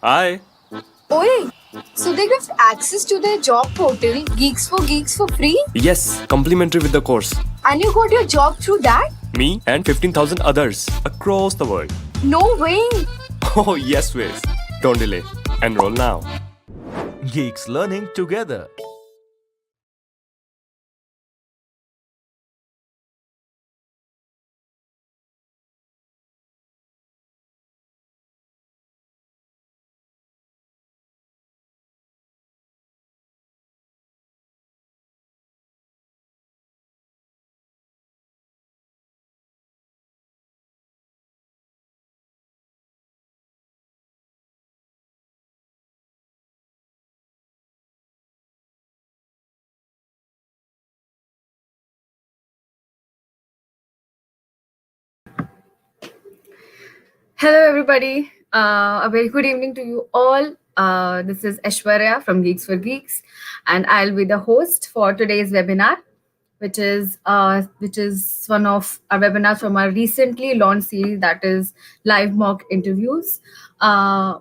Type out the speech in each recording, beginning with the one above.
Hi. Oi, so they give access to their job portal, Geeks for Geeks, for free? Yes, complimentary with the course. And you got your job through that? Me and 15,000 others across the world. No way! Oh, yes, Wiz. Don't delay. Enroll now. Geeks learning together. Hello, everybody. A very good evening to you all. This is Aishwarya from Geeks for Geeks, and I'll be the host for today's webinar, which is one of our webinars from our recently launched series that is live mock interviews. And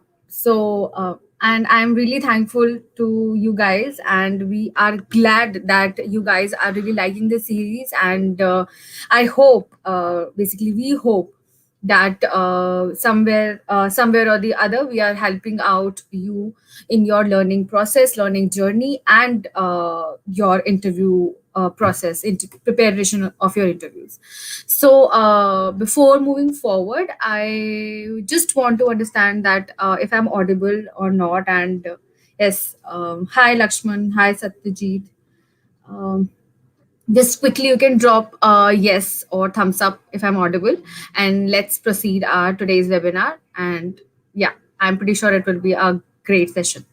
I'm really thankful to you guys, and we are glad that you guys are really liking this series. And I hope, basically, we hope that somewhere or the other we are helping out you in your learning process, learning journey, and your interview process, into preparation of your interviews. So before moving forward, I just want to understand that if I'm audible or not. And yes, hi Lakshman, hi Satyajit. um, just quickly you can drop yes or thumbs up if I'm audible, and let's proceed our today's webinar. And yeah, I'm pretty sure it will be a great session.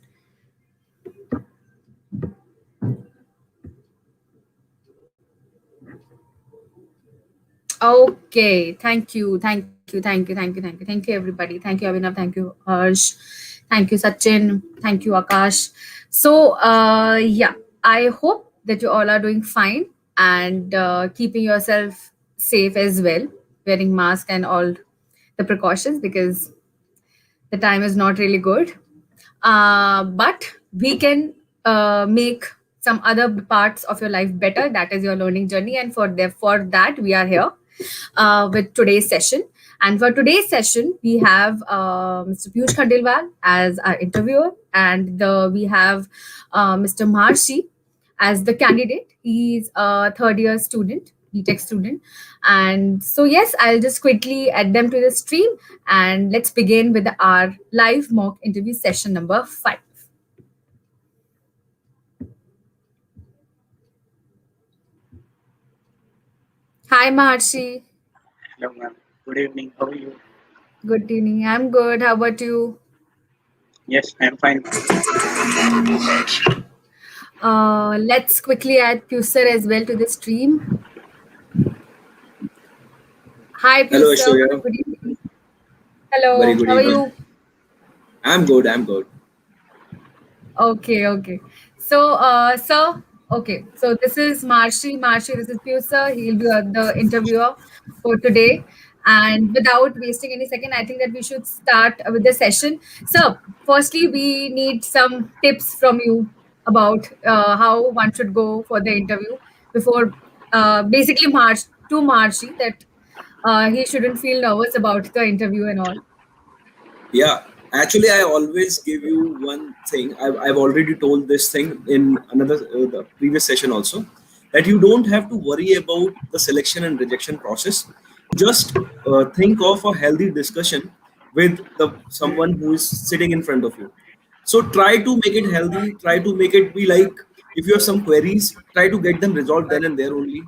Okay, thank you everybody. Thank you Abhinav, thank you Harsh, thank you Sachin, thank you Akash. So yeah, I hope that you all are doing fine and keeping yourself safe as well, wearing mask and all the precautions, because the time is not really good. But we can make some other parts of your life better. That is your learning journey, and for that we are here with today's session. And for today's session, we have Mr. Piyush Khandelwal as our interviewer, and we have Mr. Maharshi as the candidate. He's a third year student, BTech student. And so, yes, I'll just quickly add them to the stream, and let's begin with our live mock interview session number 5. Hi, Maharshi. Hello, ma'am. Good evening. How are you? Good evening. I'm good. How about you? Yes, I'm fine. Let's quickly add Pusar as well to the stream. Hi, Hello, Pusar. Aishwarya. Good evening. Very Hello. good How are evening. you? I'm good. I'm good. Okay. So this is Maharshi. Maharshi, this is Pusar. He'll be the interviewer for today. And without wasting any second, I think that we should start with the session. So, firstly, we need some tips from you about how one should go for the interview before, basically, Maharshi, that he shouldn't feel nervous about the interview and all. Yeah, actually, I always give you one thing. I've already told this thing in another the previous session also, that you don't have to worry about the selection and rejection process. Just think of a healthy discussion with the someone who is sitting in front of you. So try to make it healthy. Try to make it be like, if you have some queries, try to get them resolved then and there only.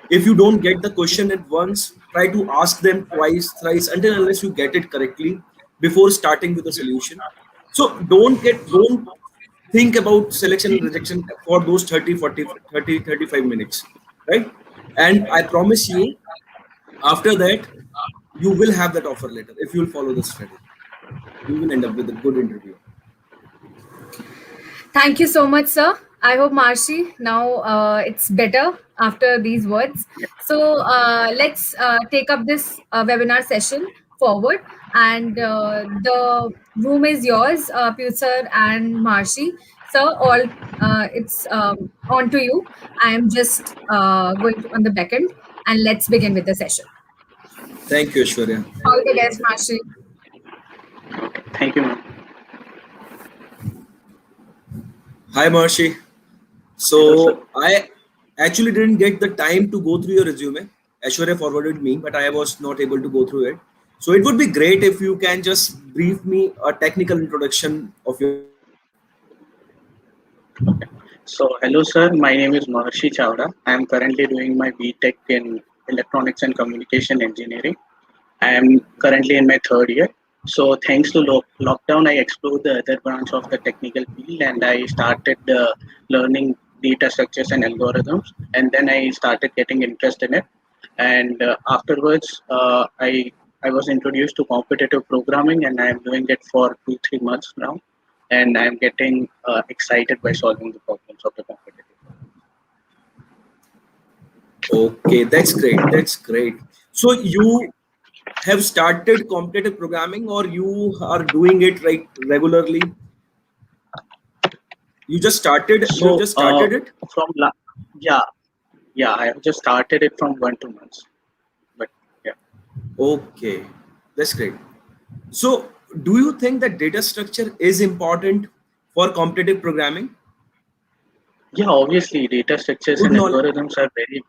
If you don't get the question at once, try to ask them twice, thrice, until unless you get it correctly before starting with the solution. So don't think about selection and rejection for those 30, 40, 30, 35 minutes, right? And I promise you, after that, you will have that offer letter if you'll follow the strategy. You will end up with a good interview. Thank you so much, sir. I hope, Marshi, now it's better after these words. So let's take up this webinar session forward. And the room is yours, Piyush sir and Maharshi. Sir, all it's on to you. I am just going to on the back end, and let's begin with the session. Thank you, Aishwarya. All the best, Maharshi. Thank you, ma'am. Hi, Maharshi. Hello, sir. So I actually didn't get the time to go through your resume. Aishwarya forwarded me, but I was not able to go through it. So it would be great if you can just brief me a technical introduction of your. So, hello, sir. My name is Maharshi Chawda. I am currently doing my BTech in Electronics and Communication Engineering. I am currently in my third year. So, thanks to lockdown, I explored the other branch of the technical field and I started learning data structures and algorithms. And then I started getting interest in it. And afterwards, I was introduced to competitive programming, and I am doing it for 2-3 months now. And I am getting excited by solving the problems of the competitive. Okay, that's great. That's great. So you have started competitive programming, or you are doing it right regularly? You just started. You have So just started it. from yeah, yeah, I have just started it from 1-2 months. But yeah. Okay, that's great. So, do you think that data structure is important for competitive programming? Yeah, obviously data structures Good and knowledge. algorithms are very,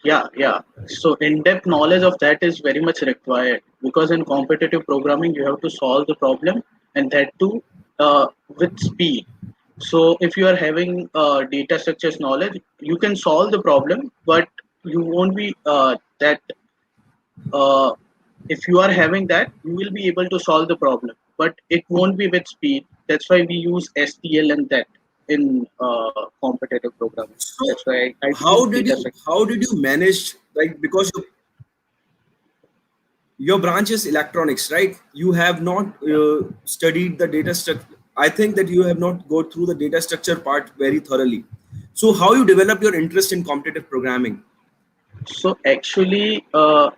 yeah. So in-depth knowledge of that is very much required because in competitive programming you have to solve the problem and that too with speed. So if you are having data structures knowledge, you can solve the problem, but you won't be that. Uh, if you are having that, you will be able to solve the problem, but it won't be with speed. That's why we use STL and that in competitive programming. So, That's why I use data structure. how did you manage, like, because your branch is electronics, right? You have not studied the data structure. I think that you have not go through the data structure part very thoroughly. So how you develop your interest in competitive programming? So actually,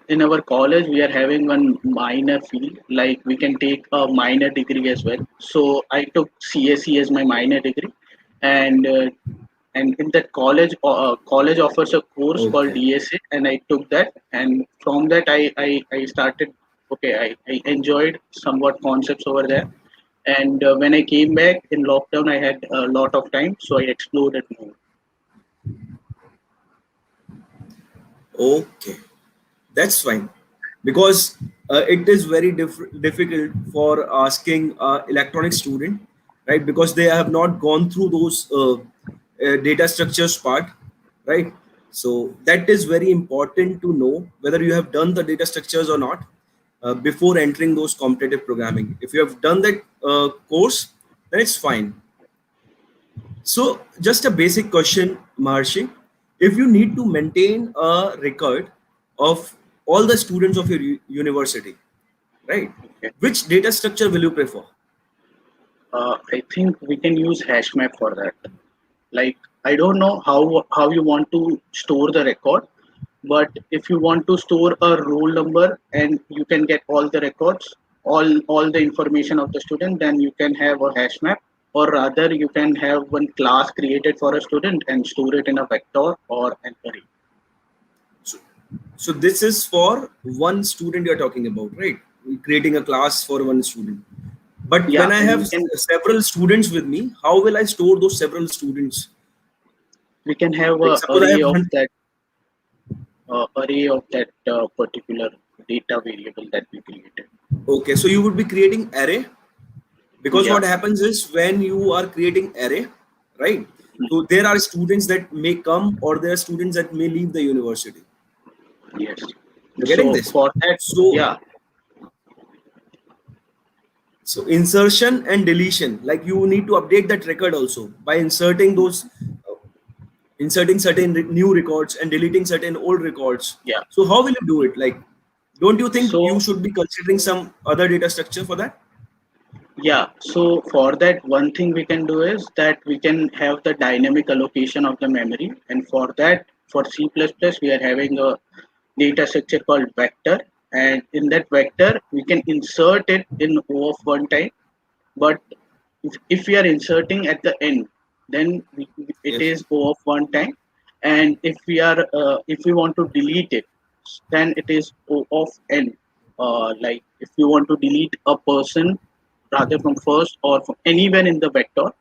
in our college, we are having one minor field. Like we can take a minor degree as well. So I took CSE as my minor degree, and in that college offers a course called Okay. DSA, and I took that. And from that, I started. Okay, I enjoyed somewhat concepts over there. And when I came back in lockdown, I had a lot of time, so I explored it more. Okay, that's fine, because it is very difficult for asking electronic student, right? Because they have not gone through those data structures part, right? So that is very important to know whether you have done the data structures or not before entering those competitive programming. If you have done that course, then it's fine. So, just a basic question, Maharshi. If you need to maintain a record of all the students of your university, right? Okay. Which data structure will you prefer? I think we can use hash map for that. Like I don't know how you want to store the record, but if you want to store a roll number and you can get all the records, all the information of the student, then you can have a hash map, or rather you can have one class created for a student and store it in a vector or an array. So, so this is for one student you're talking about, right? Creating a class for one student. But when Yeah, I and have several students with me, how will I store those several students? we can have Like a suppose I have 100. array of that particular data variable that we created. Okay, so you would be creating array, because Yeah. what happens is when you are creating array, right? So there are students that may come, or there are students that may leave the university. Yes. You're getting So this? for that, So yeah, so insertion and deletion, like you need to update that record also by inserting those inserting certain new records and deleting certain old records. yeah. So how will you do it? Like, don't you think you So should be considering some other data structure for that? yeah, so for that, one thing we can do is that we can have the dynamic allocation of the memory, and for that, for C++, we are having a data structure called vector, and in that vector we can insert it in O of one time. But if we are inserting at the end, then it Yes. is O of one time, and if we want to delete it, then it is O of n. Like if you want to delete a person rather from first or from anywhere in the vector,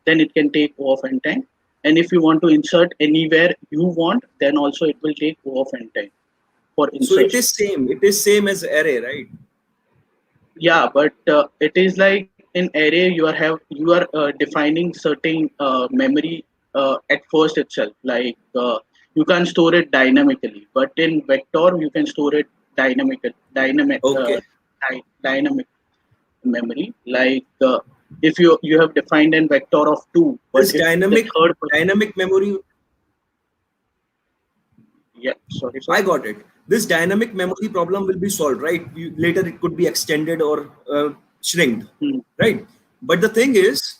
then it can take O of n time. And if you want to insert anywhere you want, then also it will take O of n time for So it insertion. is same. It is same as array, right? Yeah, but it is like in array you are defining certain memory at first itself. Like you can store it dynamically, but in vector you can store it Okay. dynamic memory. Like if you have defined a vector of two, but This if the third person, dynamic memory, yeah, sorry, sir. I got it. This dynamic memory problem will be solved, right? Later it could be extended or shrinked, Hmm. right? But the thing is,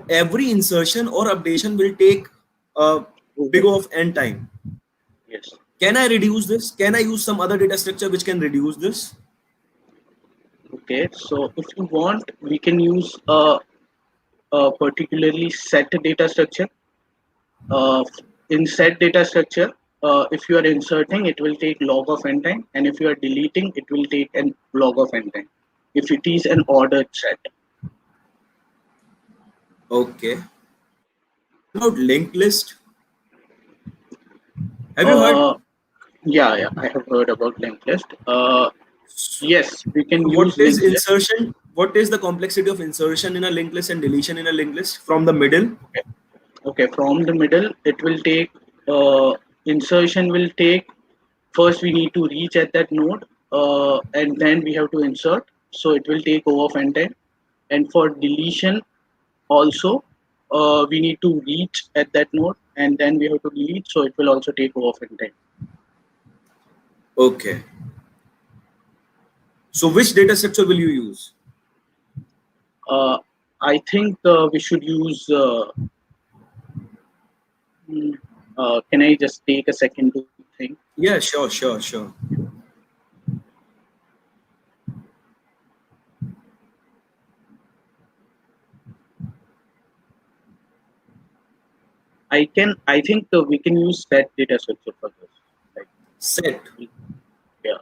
every insertion or updation will take a big O of n time. Yes. Can I reduce this? Can I use some other data structure which can reduce this? Okay. So if you want, we can use a particularly set data structure. uh, in set data structure, if you are inserting, it will take log of n time, and if you are deleting, it will take an log of n time. If it is an ordered set, Okay. About linked list, have you heard? uh, yeah, I have heard about linked list. Yes, we can So what use is linked list. insertion? What is the complexity of insertion in a linked list and deletion in a linked list from the middle? Okay, okay, from the middle, it will take insertion will take. First, we need to reach at that node, and then we have to insert. So it will take O of n time. And for deletion, also we need to reach at that node, and then we have to delete, so it will also take O of n time. Okay. So which data structure will you use? I think we should use hmm, can I just take a second to think? Yeah, sure. I think we can use set data structure for this, like, Set. yeah.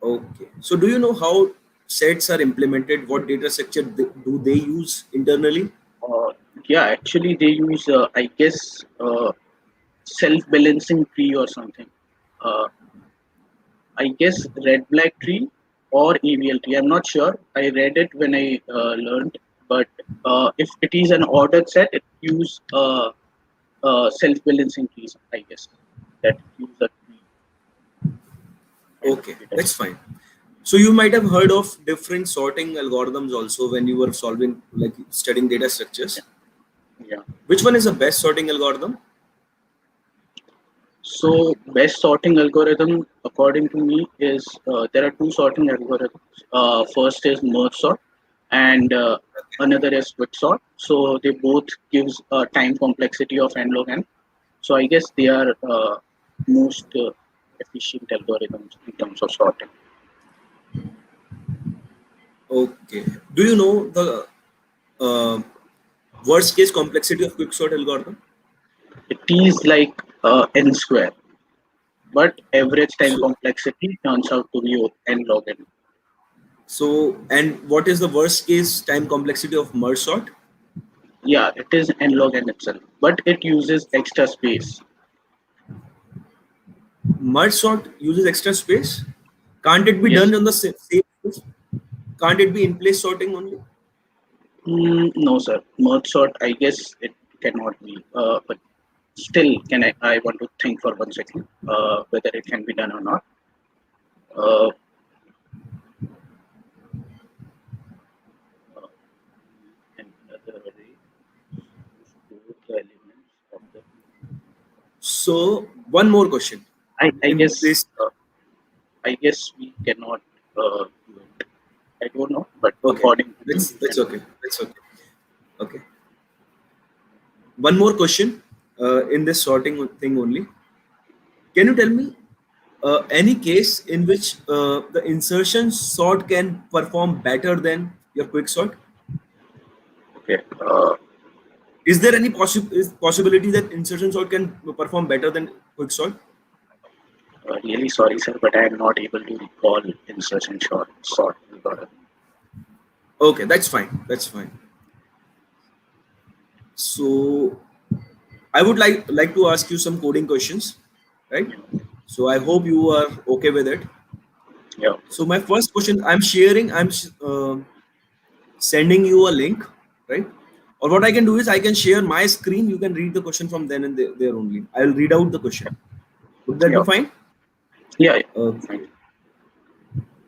Okay. So do you know how sets are implemented? What data structure do they use internally? uh, yeah, actually they use I guess self balancing tree or something. uh, I guess red black tree or EVL tree. I'm not sure. I read it when I learned, but if it is an ordered set, it use self-balancing trees. I guess that use a tree kind of Okay, data that's structure. fine. So you might have heard of different sorting algorithms also when you were solving, like studying data structures. Yeah. Which one is the best sorting algorithm? So best sorting algorithm, according to me, is there are two sorting algorithms. First is merge sort, and another is quick sort. So they both gives a time complexity of n log n. So I guess they are most efficient algorithms in terms of sorting. Okay. Do you know the uh, worst case complexity of quicksort algorithm? It is like n square, but average time So, complexity turns out to be n log n. and what is the worst case time complexity of merge sort? Yeah, it is n log n itself, but it uses extra space. Merge sort uses extra space. Can't it be Yes. done on the same place? Can't it be in place sorting only? No, sir. Merge sort, I guess it cannot be. But still, can I want to think for 1 second whether it can be done or not. Uh, Another array store the elements of the. So one more question. I In guess this, I guess we cannot do it. I don't know, but okay, according to me, we that's can. okay. That's okay. Okay. One more question in this sorting thing only. Can you tell me any case in which the insertion sort can perform better than your quick sort? Okay. Is there any possibility that insertion sort can perform better than quick sort? Really sorry, sir, but I am not able to recall insertion sort algorithm. Okay, that's fine. That's fine. So I would like to ask you some coding questions, right? So I hope you are okay with it. Yeah. So my first question, I'm sending you a link, right? Or what I can do is I can share my screen. You can read the question from then and there only. I'll read out the question. Would that Yeah. be fine? Yeah. Okay.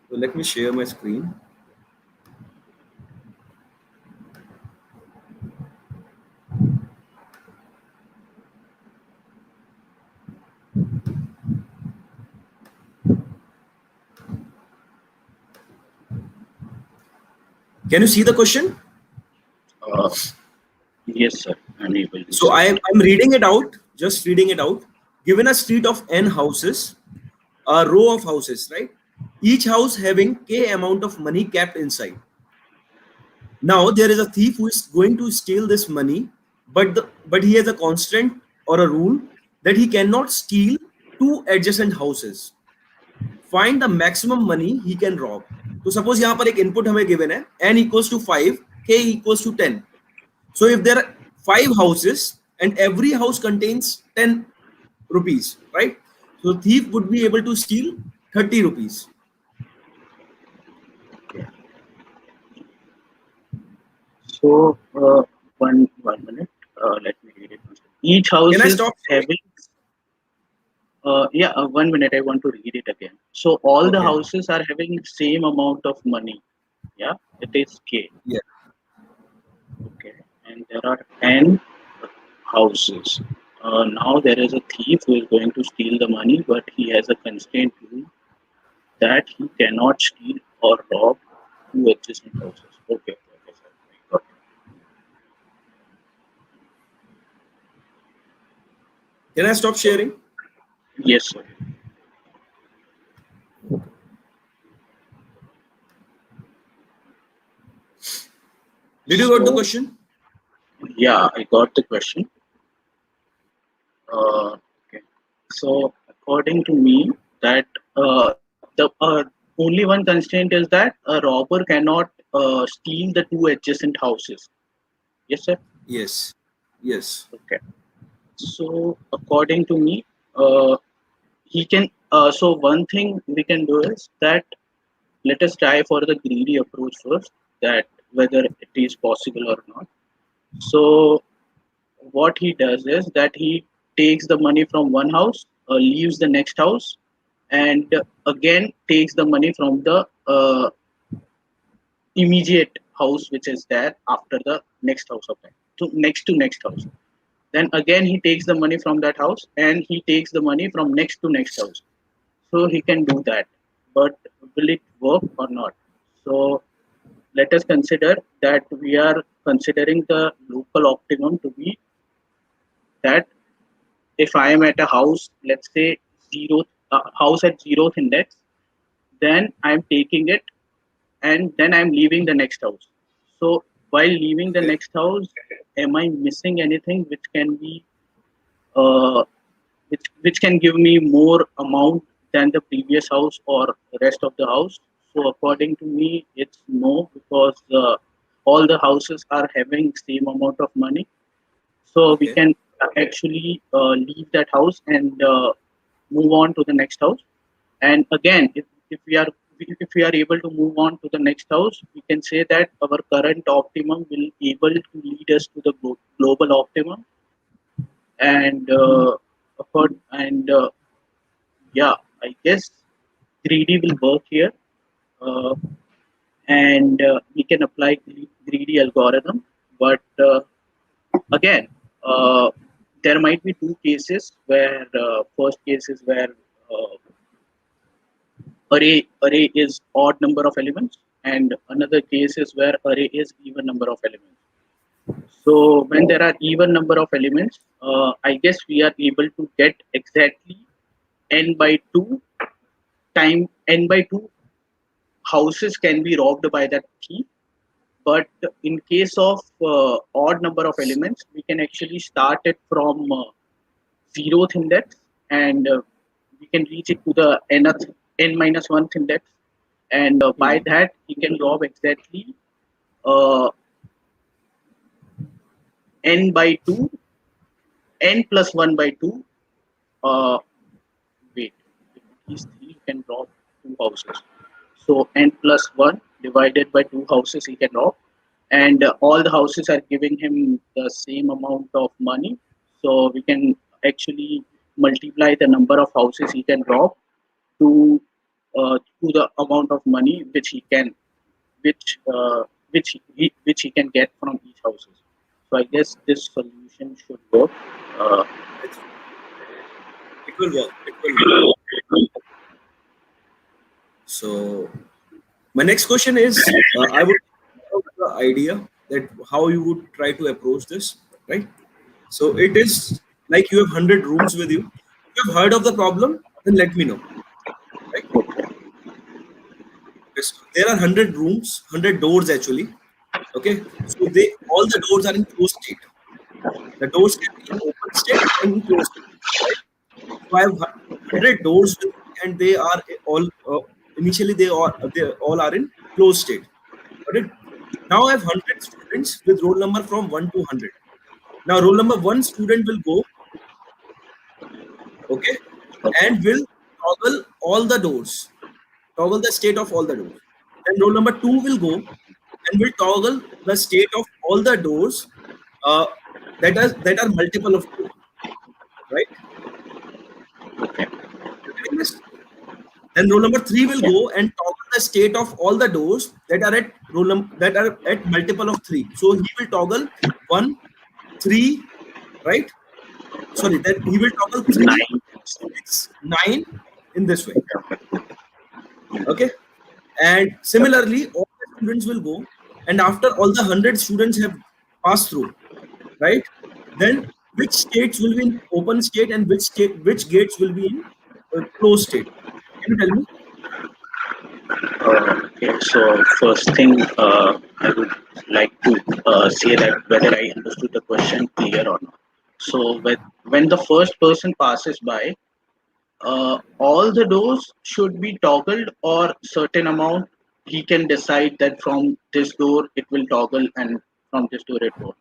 So let me share my screen. Can you see the question? Yes, sir. I'm able to. So I'm reading it out, just reading it out. Given a street of n houses, a row of houses, right? Each house having k amount of money kept inside. Now there is a thief who is going to steal this money, but he has a constant or a rule that he cannot steal two adjacent houses. Find the maximum money he can rob. तो suppose यहाँ पर एक input हमें given है n equals to 5, k equals to 10. So if there are 5 houses and every house contains 10 rupees, right? So thief would be able to steal 30 rupees. So one minute. Let me read it. Each house Can I is stop? having. Yeah, 1 minute. I want to read it again. So all the Okay. houses are having same amount of money. Yeah, it is K. Yeah. Okay, and there are 10 houses. Now there is a thief who is going to steal the money, but he has a constraint rule that he cannot steal or rob two adjacent houses. Okay, sir. I got it. Can I stop sharing? Yes, sir. Did you got the question? Yeah, I got the question. Okay. So according to me, that the only one constraint is that a robber cannot steal the two adjacent houses. Yes, sir. Yes. Yes. Okay. So according to me, he can. So one thing we can do is that let us try for the greedy approach first. That whether it is possible or not. So what he does is that he takes the money from one house, leaves the next house, and again takes the money from the immediate house which is there after the next house of that, to next house. Then again he takes the money from that house and he takes the money from next to next house. So he can do that, but will it work or not? So let us consider that we are considering the local optimum to be that if I am at a house, let's say house at zeroth index, then I'm taking it and then I'm leaving the next house. So while leaving the next house, am I missing anything which can be uh, which can give me more amount than the previous house or the rest of the house? So according to me, it's no, because all the houses are having same amount of money. So we Okay. can actually leave that house and move on to the next house. And again, if we are able to move on to the next house, we can say that our current optimum will able to lead us to the global optimum. And yeah, I guess greedy will work here, uh, and we can apply greedy algorithm. But again, uh, there might be two cases where first case is where array is odd number of elements, and another case is where array is even number of elements. So when there are even number of elements, I guess we are able to get exactly n by 2 time n by 2 houses can be robbed by that key. But in case of odd number of elements, we can actually start it from zeroth index, and we can reach it to the n minus 1th index, and by that he can rob exactly uh, n by 2, n plus 1 by 2. Uh, Wait, if it is 3, you can rob 2 houses. So n plus 1 divided by 2 houses he can rob, and all the houses are giving him the same amount of money. So we can actually multiply the number of houses he can rob to the amount of money which he can which he can get from each houses. So I guess this solution should work. Uh, It will work. It will work. So my next question is, I would have the idea that how you would try to approach this, right? So it is like you have 100 rooms with you. If you have heard of the problem, then let me know, right? Okay, so there are 100 rooms, 100 doors actually. Okay, so they all the doors are in closed state. The doors can be in open state and in closed state, right? So I have 100 doors with me and they are all initially they all are in closed state. Got it? Now I have 100 students with roll number from 1 to 100. Now roll number 1 student will go, okay, and will toggle all the doors, toggle the state of all the doors. Then roll number 2 will go and will toggle the state of all the doors uh, that are multiple of 2, right? You're getting this? Then roll number 3 will go and toggle the state of all the doors that are at that are at multiple of 3. So he will toggle 1, 3, right? Sorry, that he will toggle 3, 9. 6, 9 in this way. Okay. And similarly, all the students will go, and after all the 100 students have passed through, right? Then which states will be in open state and which gates will be in closed state? Can you tell me? Okay, so first thing I would like to say that whether I understood the question clear or not. So when the first person passes by, all the doors should be toggled, or certain amount he can decide that from this door it will toggle and from this door it won't.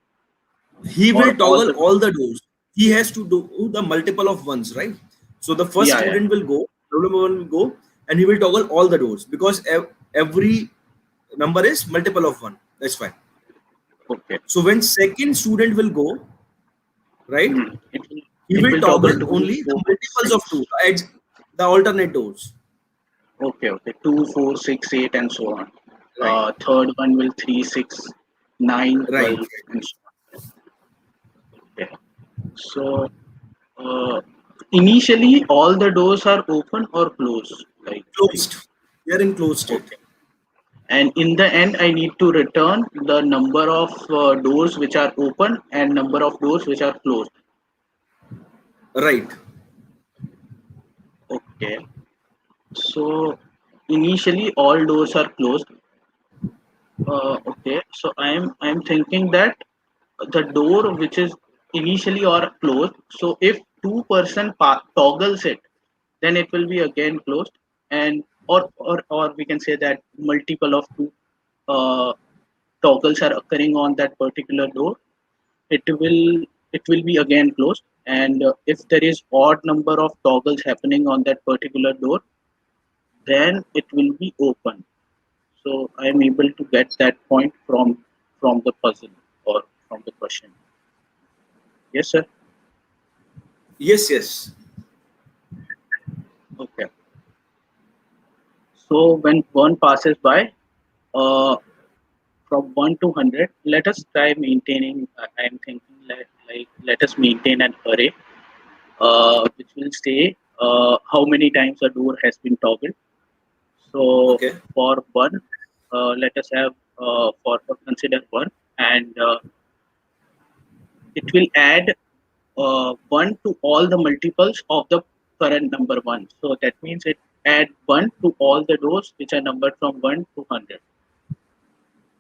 He Or will all toggle the all the doors. He has to do the multiple of ones, right? So the first yeah. student will go, roll number 1 will go, and he will toggle all the doors because every number is multiple of 1. That's fine. Okay. So when second student will go, right, he It will will toggle toggle 2, only the 4, multiples of 2, 6. the alternate doors. Okay, 2, 4, 6, 8, and so on. Right. Third one will 3, 6, 9, Right. 12, and so on. Okay. So initially all the doors are open or closed, like Closed. They are in closed state. okay. And in the end, I need to return the number of doors which are open and number of doors which are closed. Right. Okay. So initially all doors are closed. Okay. So I'm thinking that the door which is initially or closed. So if two-person toggles it, then it will be again closed, and or we can say that multiple of two uh, toggles are occurring on that particular door, it will be again closed. And if there is odd number of toggles happening on that particular door, then it will be open. So I am able to get that point from the puzzle or from the question. Yes, sir. Yes, yes. Okay. So when one passes by, uh, from 1 to 100, let us try maintaining. I'm thinking like let us maintain an array, which will say how many times a door has been toggled. So Okay. for one, let us have for consider one, and it will add 1 to all the multiples of the current number 1. So that means add 1 to all the doors which are numbered from 1 to 100.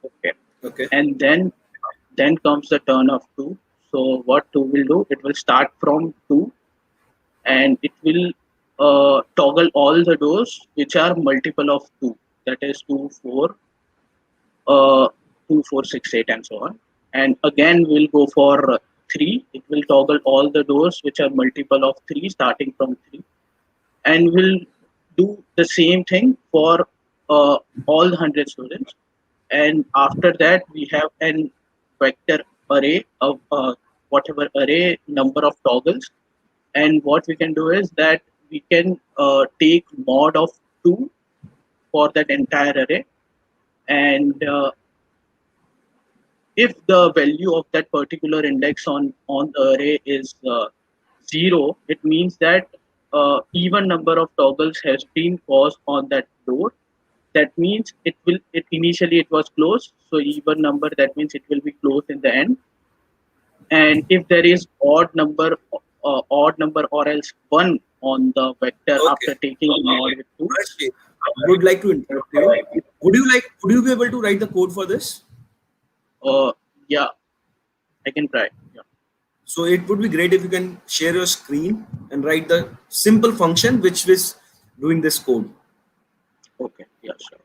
Okay. Okay. And then comes the turn of 2. So what 2 will do, it will start from 2 and it will toggle all the doors which are multiple of 2. That is 2, 4, 2, 4, 6, 8 and so on. And again we'll go for 3. It will toggle all the doors which are multiple of 3 starting from 3. And we'll do the same thing for all the 100 students. And after that we have an vector array of whatever array number of toggles. And what we can do is that we can take mod of 2 for that entire array. And if the value of that particular index on the array is 0, it means that even number of toggles has been caused on that door. That means it initially it was closed, so even number, that means it will be closed in the end. And if there is odd number or else 1 on the vector after taking mod with 2. Maharshi, I would like to interrupt you. Would you be able to write the code for this? Yeah, I can try. Yeah. So it would be great if you can share your screen and write the simple function which is doing this code. Okay. Yeah, sure.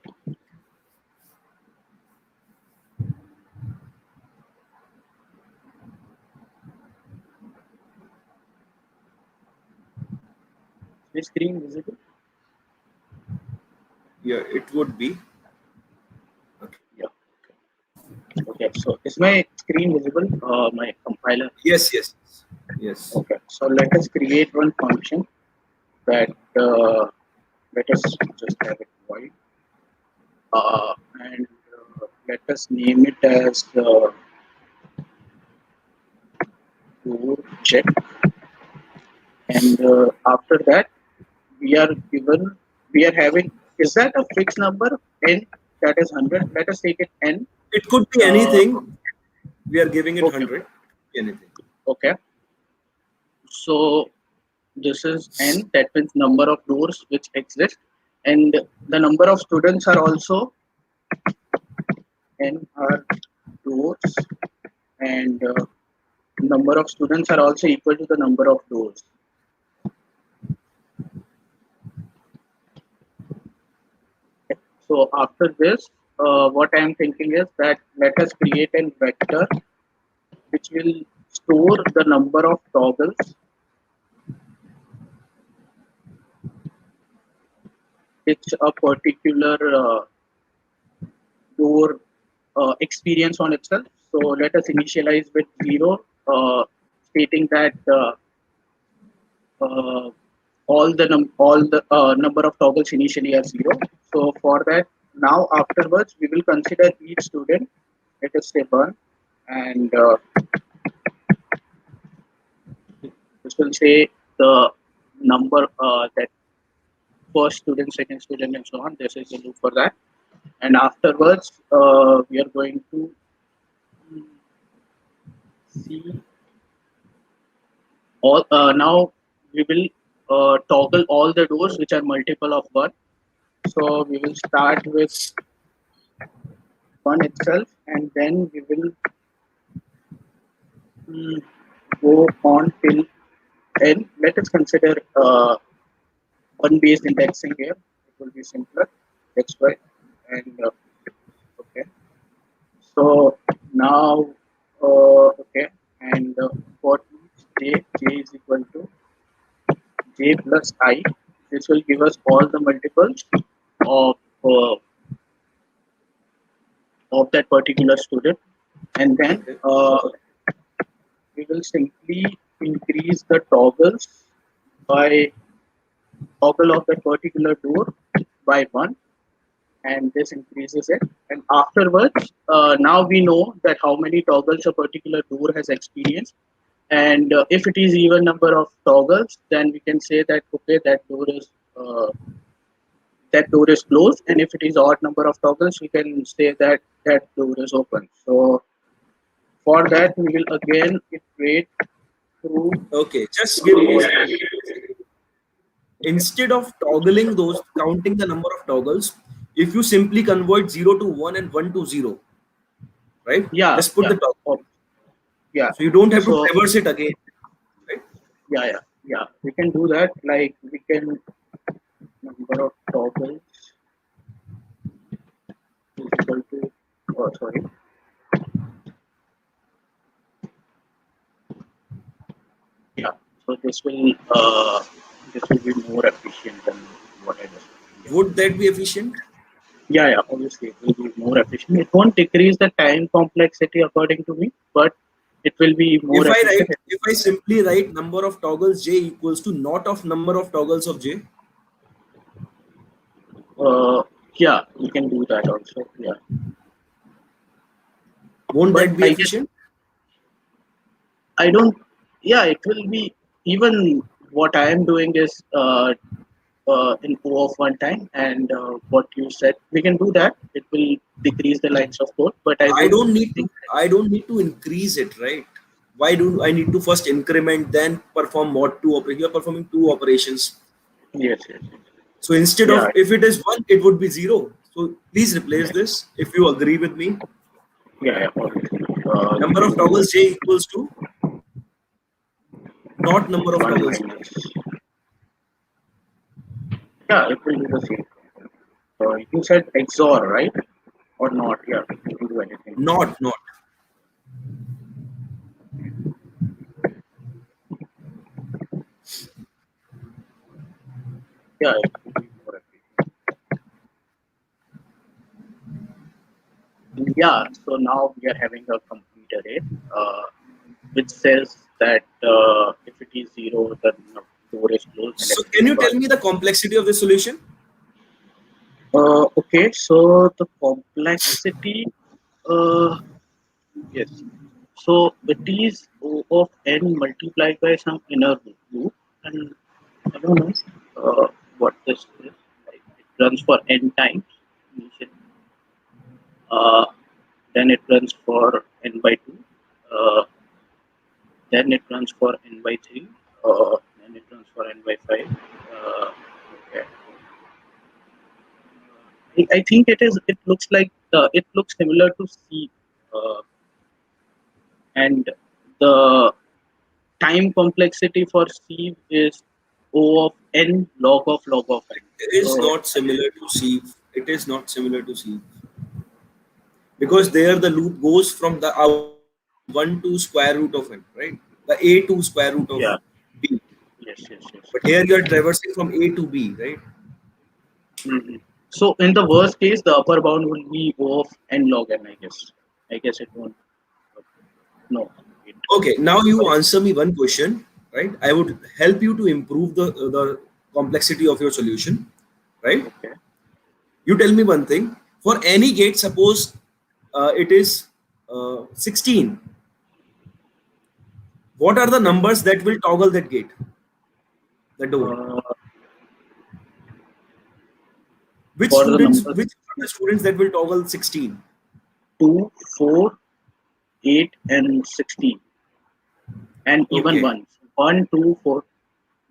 Is screen visible? Yeah, it would be. Okay. Yeah. Okay. So is my screen visible? My compiler. Yes. Okay. So let us create one function that let us just have it void. And let us name it as door check. And after that, we are having, is that a fixed number n, that is 100? Let us take it n. It could be anything. We are giving it Okay. 100. Anything. Okay. So this is n, that means number of doors which exist, and the number of students are also n are doors, and number of students are also equal to the number of doors. So after this, what I am thinking is that let us create a vector which will store the number of toggles which a particular door experience on itself. So let us initialize with 0, stating that all the number of toggles initially are 0. So for that, now afterwards we will consider each student. Let us say 1, and this will say the number that first student, second student, and so on. This is the loop for that. And afterwards, we are going to see all. Now we will toggle all the doors which are multiple of 1. So we will start with 1 itself, and then we will go on till n. Let us consider 1 based indexing here. It will be simpler. That's why. And okay. So now okay, and for each j is equal to j plus I. This will give us all the multiples of that particular student, and then we will simply increase the toggles by toggle of that particular door by 1, and this increases it. And afterwards, now we know that how many toggles a particular door has experienced, and if it is even number of toggles, then we can say that okay, that door is closed, and if it is odd number of toggles, we can say that that door is open. So for that, we will again iterate through. Okay, just give me. instead of toggling those, counting the number of toggles, if you simply convert 0 to 1 and 1 to 0, right? Yeah, Just put yeah, the toggle. yeah. So you don't have to So traverse it again, right? yeah. We can do that. Like we can number of toggles is equal to. Oh, sorry. Yeah. So this will be more efficient than what I was doing. Would that be efficient? Yeah. Obviously, it will be more efficient. It won't decrease the time complexity according to me, but it will be more efficient. If I simply write number of toggles j equals to not of number of toggles of j, Yeah, we can do that also. Yeah, won't but that be I guess efficient? I don't. Yeah, it will be even what I am doing is in O of one time, and what you said we can do that. It will decrease the lines of code, but I I don't don't need to. think. I don't need to increase it, right? Why do I need to first increment, then perform what two operations? You're performing two operations. Yes. So instead Yeah, of if it is 1, it would be 0. So please replace this if you agree with me. yeah. Obviously, we Number can of do toggles j equals to not number of one toggles. minus. Yeah, it will be the same. You said XOR, right? Or not? Yeah, we can do anything. Not. Yeah, it will be more efficient. Yeah, so now we are having a complete array, which says that if it is 0, the door is closed, and if So it can is you 1. tell me the complexity of the solution? Okay, so the complexity, uh, yes. So it is O of n multiplied by some inner loop, and I don't know what this is. Like, it runs for n times initially. Uh, then it runs for n by 2. Uh, then it runs for n by 3. Then it runs for n by 5. Okay. I think it is. It looks like it looks similar to C, uh, and the time complexity for C is O of n log of n. It is So not similar to C. It is not similar to C because there the loop goes from the 1 to square root of n, right? The a to square root of yeah, b. yes. But here you are traversing from a to b, right? Hmm. So in the worst case, the upper bound will be O of n log n. I guess it won't. No. It, Okay, now you answer me one question, right? I would help you to improve the complexity of your solution, right? okay. You tell me one thing. For any gate, suppose it is 16. What are the numbers that will toggle that gate, the door? Uh, Which for the students? numbers Which are the students that will toggle 16? 2, 4, 8, and 16, and even Okay, 1. 1, 2, 4,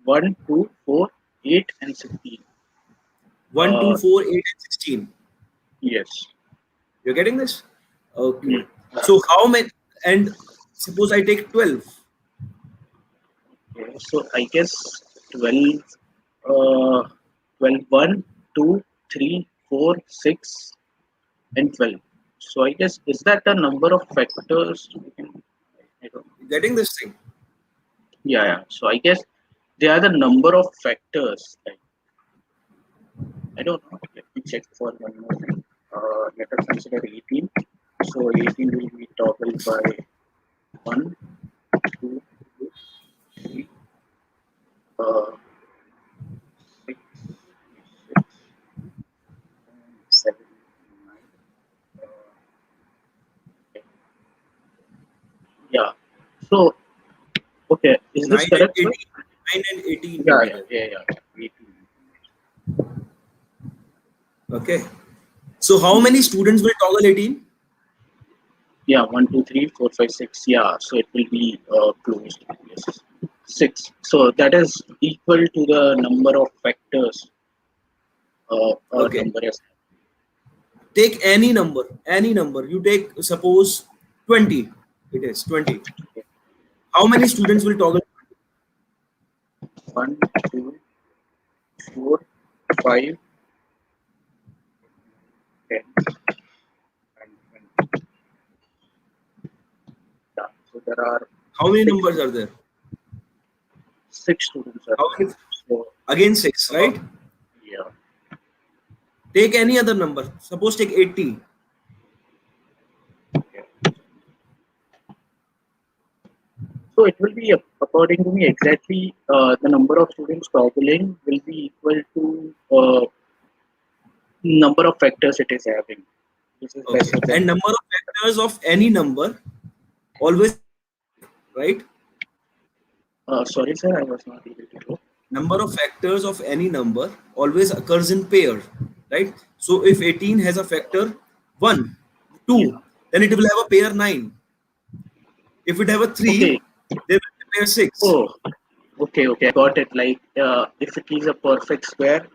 1, 2, 4, 8, and 16. 1, 2, 4, 8, and 16. Yes. You're getting this? Okay. Mm. So how many? And suppose I take 12. Okay. So I guess 12, 12, 1, 2, 3, 4, 6, and 12. So I guess, is that the number of factors? I don't know. You getting this thing? Yeah. So I guess they are the number of factors. Like, I don't know. Let me check for one more thing. Let us consider 18. So 18 will be toggled by 1, 2, 3, 6, 7, 9. Okay. Yeah. So, okay. Is 9 this and correct, sir? 18. 9 and 18 will Yeah. be there. 18. Okay. So how many students will toggle 18? Yeah. 1, 2, 3, 4, 5, 6. Yeah. So it will be closed. Yes. 6. So that is equal to the number of factors or Okay. number as Take any number. You take, suppose 20. It is 20. How many students will toggle? 1, 2, 4, 5, 10, and 20. Yeah. So there are How many 6, numbers are there? 6 students are How there. many? So Again 6, right? yeah. Take any other number. Suppose take 80. Okay. So it will be, according to me, exactly the number of students toggling will be equal to number of factors it is having. This is Okay. lesser than And number of factors of any number always, right? sorry, sir, I was not able to go. Number of factors of any number always occurs in pair, right? So if 18 has a factor 1, Yeah. 2, then it will have a pair 9. If it have a 3, Okay. there will be a pair 6. Oh, okay, okay. I got it. Like, if it is a perfect square,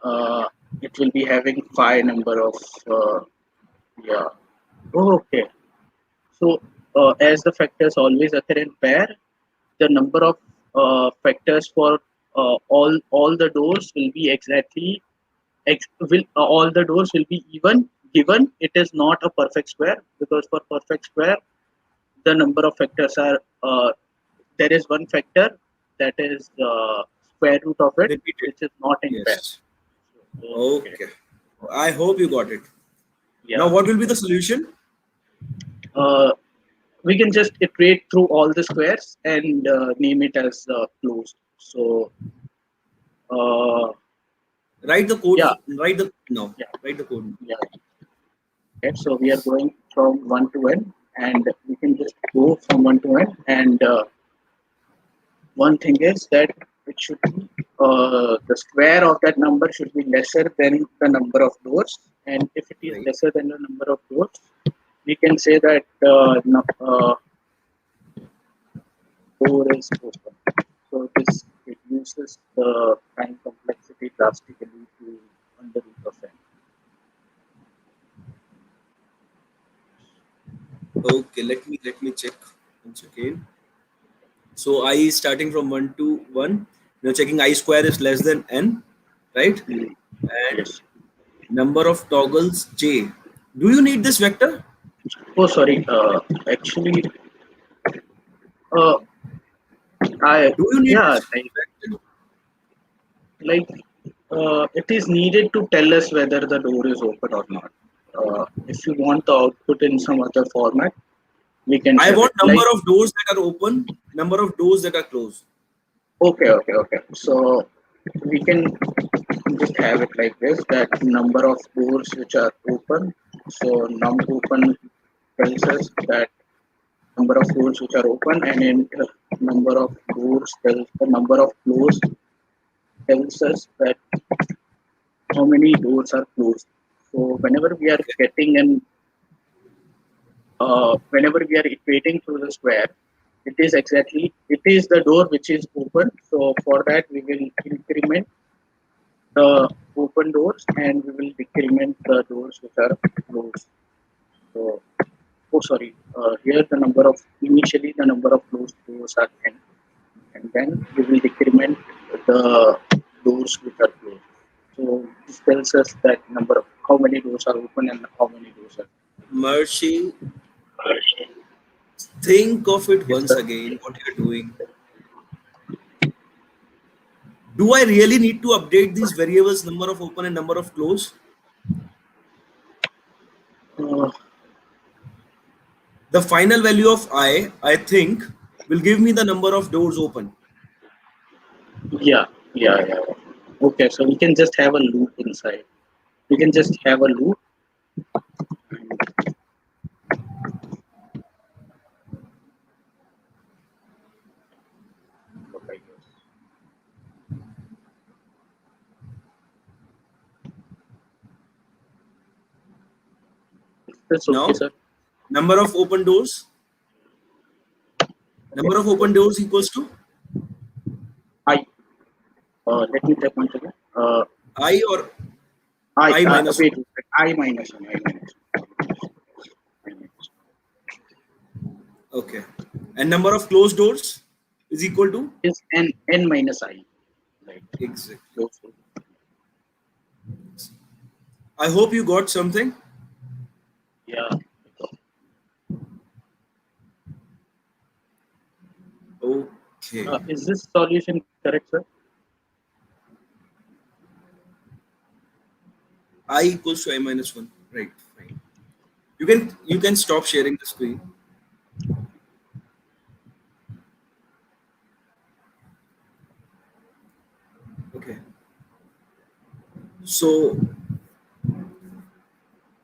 uh, it will be having 5 number of, yeah. Oh, okay. So, as the factors always occur in pair, the number of factors for all the doors will be exactly all the doors will be even given it is not a perfect square, because for perfect square the number of factors are there is one factor that is square root of it, Repeated. which is not in pair. Yes. Okay. Okay. I hope you got it. Now, Yeah. what will be the solution? uh, we can just iterate through all the squares and name it as closed. So uh, Write the code. yeah, Write the now. yeah, Write the code. yeah. Okay, so we are going from 1 to n, and we can just go from 1 to n. And one thing is that it should be the square of that number should be lesser than the number of doors. And if it is Right. lesser than the number of doors, we can say that door is open. So this reduces the time complexity drastically to under root of n. Okay. Let me check once again. So I is starting from 1 to 1. Now checking I square is less than n, right? Mm, And yes. number of toggles j. Do you need this vector? Oh, sorry. Actually, uh, I Do you need yeah, this vector? it is needed to tell us whether the door is open or not. If you want the output in some other format, we can I have want it. number Like, of doors that are open, number of doors that are closed. okay, okay, okay. So we can just have it like this: that number of doors which are open. So num open tells us that number of doors which are open, and in number of doors tells the number of closed tells us that how many doors are closed. So whenever we are Okay. getting an whenever we are iterating through the square, it is the door which is open. So for that we will increment the open doors and we will decrement the doors which are closed. So oh sorry, here the number of initially the number of closed doors are n, and then we will decrement the doors which are closed. So this tells us that number of how many doors are open and how many doors are. Mercy, think of it Yes, once sir. again, what you're doing. Do I really need to update these variables, number of open and number of close? Uh, The final value of I think, will give me the number of doors open. yeah, yeah. Okay, so we can just have a loop inside. We can just have a loop. Okay, that's okay, Now, sir. number of open doors. Number of open doors equals to I. Let me take once again. I or I. I minus Wait. 1. I minus one. I minus one. Okay. And number of closed doors is equal to? Is n minus I. Right. Exactly. So, I hope you got something. yeah. Okay. Is this solution correct, sir? I equals to I minus 1. Right. Fine. You can stop sharing the screen. Okay. So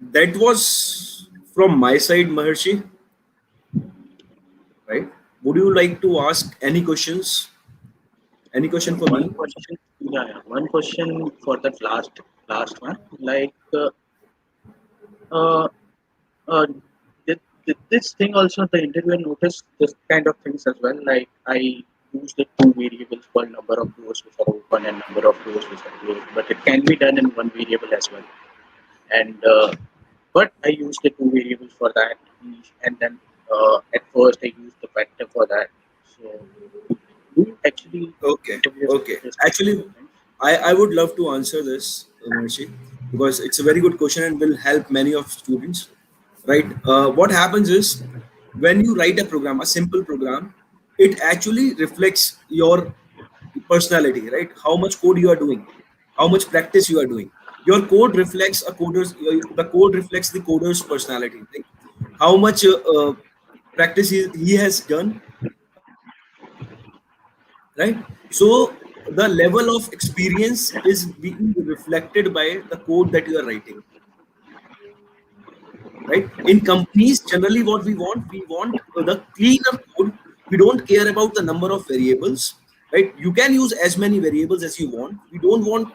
that was from my side, Maharshi. Right? Would you like to ask any questions? Any question for One me? question. Yeah. One question for that last one. Like. Uh, uh, this thing also the interviewer noticed this kind of things as well. Like I use the two variables for number of doors which are open and number of doors which are closed, but it can be done in one variable as well. And but I use the two variables for that, and then at first I use the vector for that. So do actually Okay. interviewers Okay. notice this kind Actually, of things? I would love to answer this, Maharshi, because it's a very good question and will help many of students. Right? What happens is when you write a program, a simple program, it actually reflects your personality, right? How much code you are doing, how much practice you are doing. Your code reflects a coder's. The code reflects the coder's personality. Right? How much practice he has done, right? So the level of experience is being reflected by the code that you are writing, right? In companies, generally what we want the cleaner code. We don't care about the number of variables, right? You can use as many variables as you want. We don't want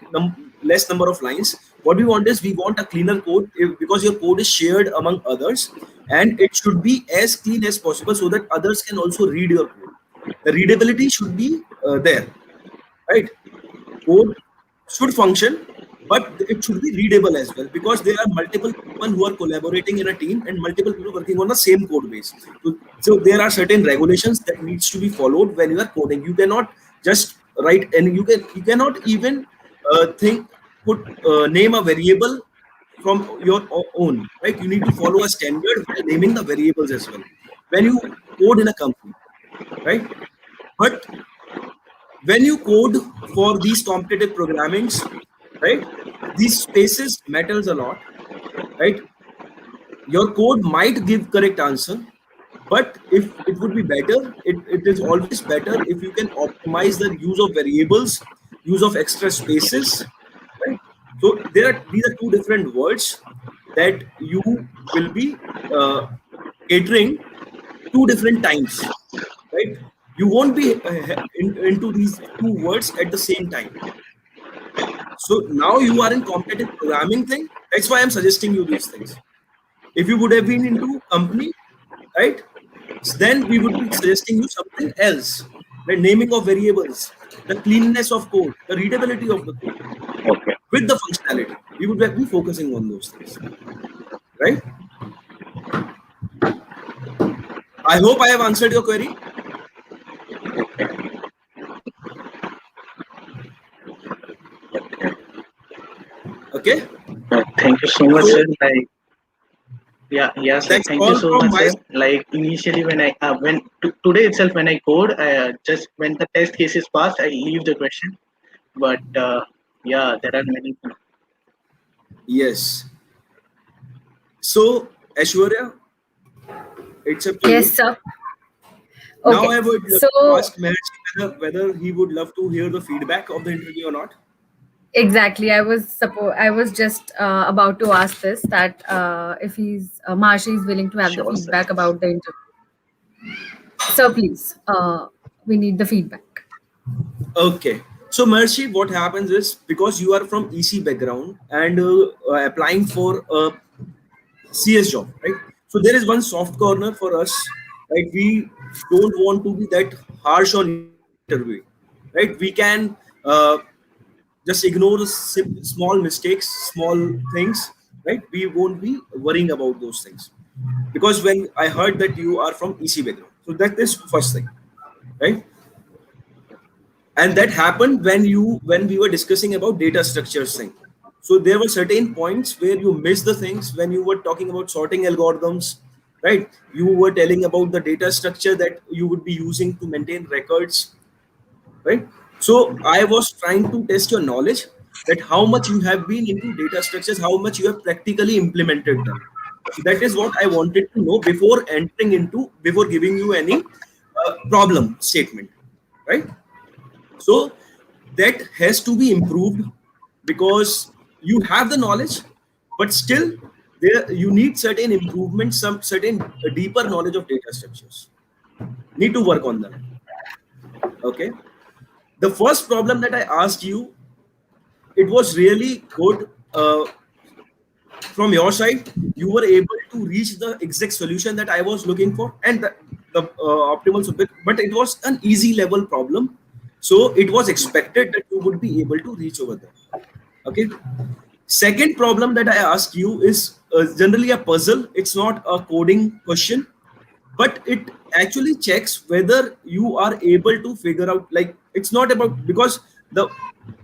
less number of lines. What we want is we want a cleaner code, because your code is shared among others, and it should be as clean as possible so that others can also read your code. The readability should be there, right? Code should function, but it should be readable as well, because there are multiple people who are collaborating in a team and multiple people working on the same code base. So there are certain regulations that needs to be followed when you are coding. You cannot just write, and you cannot even think put name a variable from your own, right? You need to follow a standard while naming the variables as well when you code in a company, right? But when you code for these competitive programmings, right, these spaces matters a lot, right? Your code might give correct answer, but if it would be better, it is always better if you can optimize the use of variables, use of extra spaces, right? So these are two different words that you will be catering two different times, right? You won't be into these two words at the same time. So now you are in competitive programming thing. That's why I'm suggesting you these things. If you would have been into company, right, then we would be suggesting you something else. The naming of variables, the cleanness of code, the readability of the code Okay. with the functionality. We would be focusing on those things, right? I hope I have answered your query. Okay. Thank you so much, So sir. Yeah, sir. that's Thank you all so from much, my sir. Like initially, when I when today itself when I code, just when the test case is passed, I leave the question. But yeah, there are many. yes. So Aishwarya, it's up to Yes, you. sir. Now Okay. I would love to So ask Maharshi whether he would love to hear the feedback of the interview or not. exactly, I was just about to ask this, that if he's Marsha is willing to have the Sure, sir. feedback about the interview. So please, we need the feedback. Okay. So Maharshi, what happens is, because you are from EC background and applying for a CS job, right? So there is one soft corner for us, right? We don't want to be that harsh on interview, right? We can just ignore the small mistakes, small things, right? We won't be worrying about those things. Because when I heard that you are from EC background, so that is first thing, right? And that happened when we were discussing about data structures thing. So there were certain points where you missed the things when you were talking about sorting algorithms, right? You were telling about the data structure that you would be using to maintain records, right? So I was trying to test your knowledge, that how much you have been into data structures, how much you have practically implemented them. So that is what I wanted to know before entering into, before giving you any problem statement, right? So that has to be improved, because you have the knowledge, but still there you need certain improvements, some certain deeper knowledge of data structures. Need to work on them. Okay. The first problem that I asked you, it was really good. From your side, you were able to reach the exact solution that I was looking for, and the optimal solution, but it was an easy level problem. So it was expected that you would be able to reach over there. Okay. Second problem that I ask you is generally a puzzle. It's not a coding question, but it actually checks whether you are able to figure out, like, it's not about, because the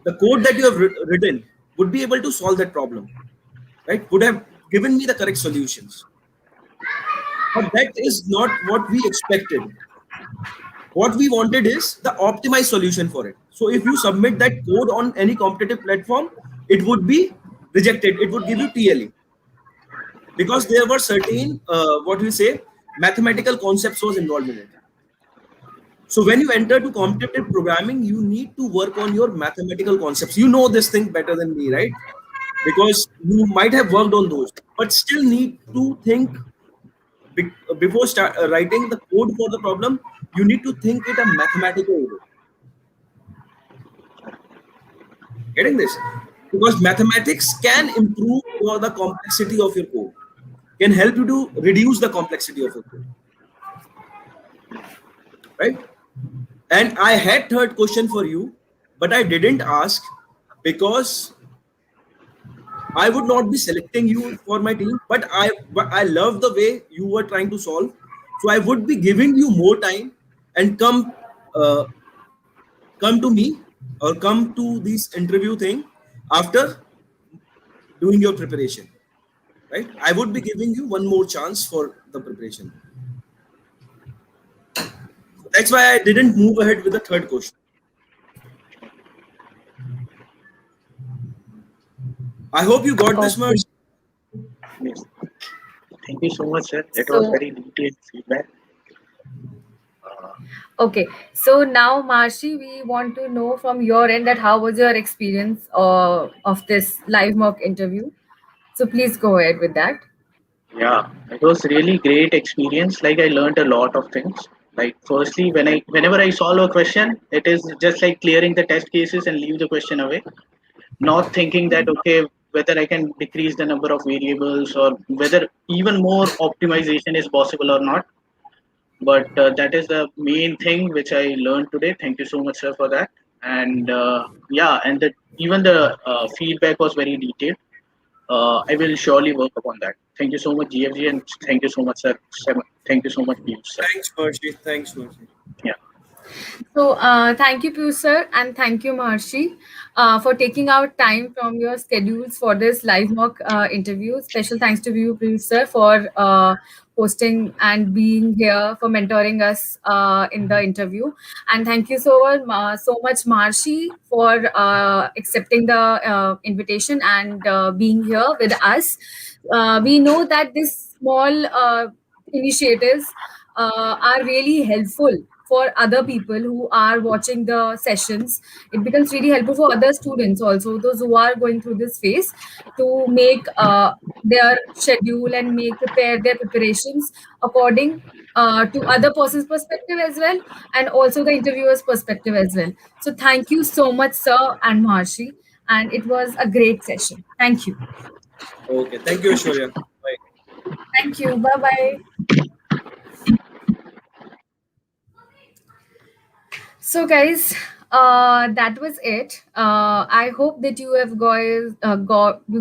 code that you have written would be able to solve that problem, right? Would have given me the correct solutions. But that is not what we expected. What we wanted is the optimized solution for it. So if you submit that code on any competitive platform, it would be rejected. It would give you TLE, because there were certain what we say mathematical concepts was involved in it. So when you enter to competitive programming, you need to work on your mathematical concepts. You know this thing better than me, right? Because you might have worked on those, but still need to think before start writing the code for the problem. You need to think it a mathematical way. Getting this? Because mathematics can improve the complexity of your code, can help you to reduce the complexity of your code, right? And I had third question for you, but I didn't ask because I would not be selecting you for my team, but I love the way you were trying to solve. So I would be giving you more time, and uh, come to me, or come to this interview thing after doing your preparation, right? I would be giving you one more chance for the preparation. That's why I didn't move ahead with the third question. I hope you got this Okay. much. Yes. Thank you so much, sir. It was So, very detailed feedback. okay. So now, Marshi, we want to know from your end that how was your experience of this live mock interview? So please go ahead with that. Yeah, it was really great experience. Like I learned a lot of things. Like firstly, whenever I solve a question, it is just like clearing the test cases and leave the question away. Not thinking that okay, whether I can decrease the number of variables or whether even more optimization is possible or not. But that is the main thing which I learned today. Thank you so much, sir, for that. And yeah, and even the feedback was very detailed. I will surely work upon that. Thank you so much, GFG, and thank you so much, sir. Thank you so much, Piyush, sir. Thanks, Maharshi. Thanks, Maharshi. Yeah. So, thank you, Piyush sir, and thank you, Maharshi, for taking out time from your schedules for this live mock interview. Special thanks to you, Piyush sir, for hosting and being here for mentoring us in the interview. And thank you so much, Maharshi, for accepting the invitation and being here with us. We know that this small initiatives are really helpful for other people who are watching the sessions. It becomes really helpful for other students also, those who are going through this phase, to make their schedule and make prepare their preparations according to other person's perspective as well, and also the interviewer's perspective as well. So thank you so much, sir and Maharshi, and it was a great session. Thank you. Okay. Thank you, Thank you. Aishwarya. Bye. Thank you. Bye bye. So, guys, that was it. I hope that you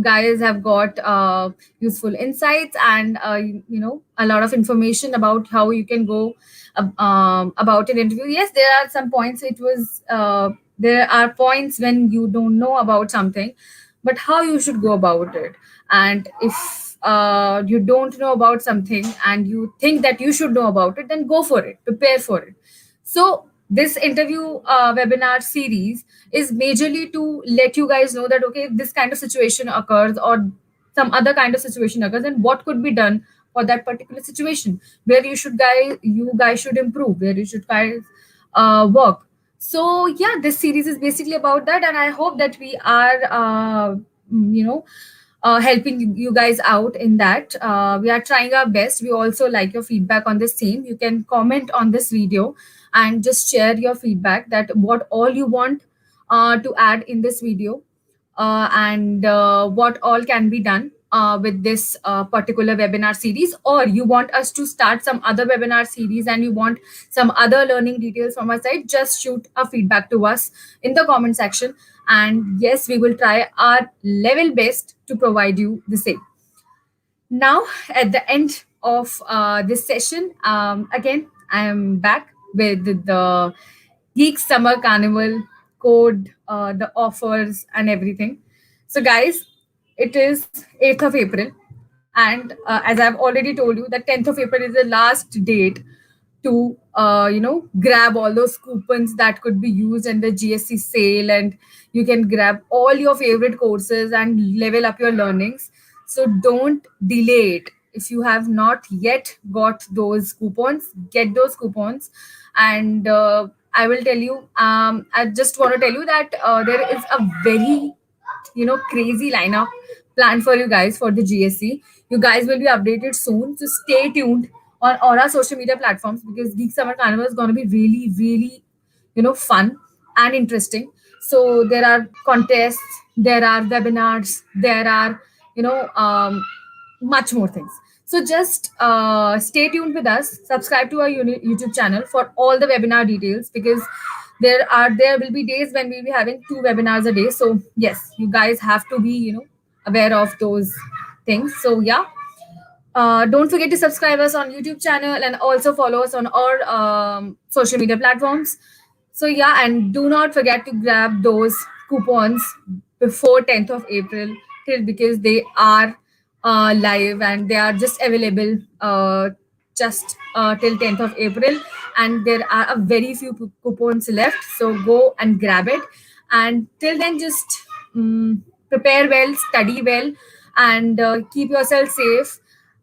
guys have got useful insights and a lot of information about how you can go about an interview. Yes, there are some points. There are points when you don't know about something, but how you should go about it. And if you don't know about something and you think that you should know about it, then go for it. Prepare for it. So this interview webinar series is majorly to let you guys know that okay, this kind of situation occurs or some other kind of situation occurs, and what could be done for that particular situation, where you guys should improve, where you should guys work. So yeah, this series is basically about that, and I hope that we are you know helping you guys out in that. We are trying our best. We also like your feedback on this theme. You can comment on this video and just share your feedback that what all you want to add in this video, and what all can be done with this particular webinar series, or you want us to start some other webinar series and you want some other learning details from our side, just shoot a feedback to us in the comment section, and yes, we will try our level best to provide you the same. Now, at the end of this session, again, I am back with the Geek Summer Carnival code, the offers, and everything. So, guys, it is 8th of April. And as I've already told you, the 10th of April is the last date to grab all those coupons that could be used in the GSC sale, and you can grab all your favorite courses and level up your learnings. So don't delay it. If you have not yet got those coupons, get those coupons. And I will tell you, I just want to tell you that there is a very crazy lineup planned for you guys for the GSC. You guys will be updated soon, so stay tuned on all our social media platforms, because Geek Summer Carnival is going to be really, really, fun and interesting. So there are contests, there are webinars, there are, much more things. So just stay tuned with us. Subscribe to our YouTube channel for all the webinar details, because there will be days when we'll be having 2 webinars a day. So yes, you guys have to be aware of those things. So yeah, don't forget to subscribe us on YouTube channel and also follow us on all social media platforms. So yeah, and do not forget to grab those coupons before 10th of April, because they are live and they are just available just till 10th of April, and there are a very few coupons left. So go and grab it, and till then just prepare well, study well, and keep yourself safe.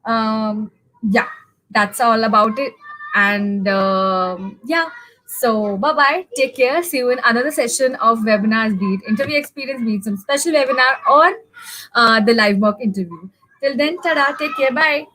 Yeah, that's all about it. And yeah, so bye bye, take care, see you in another session of webinars, be it interview experience, be it some special webinar, or the live mock interview. Till then, tada, take care, bye.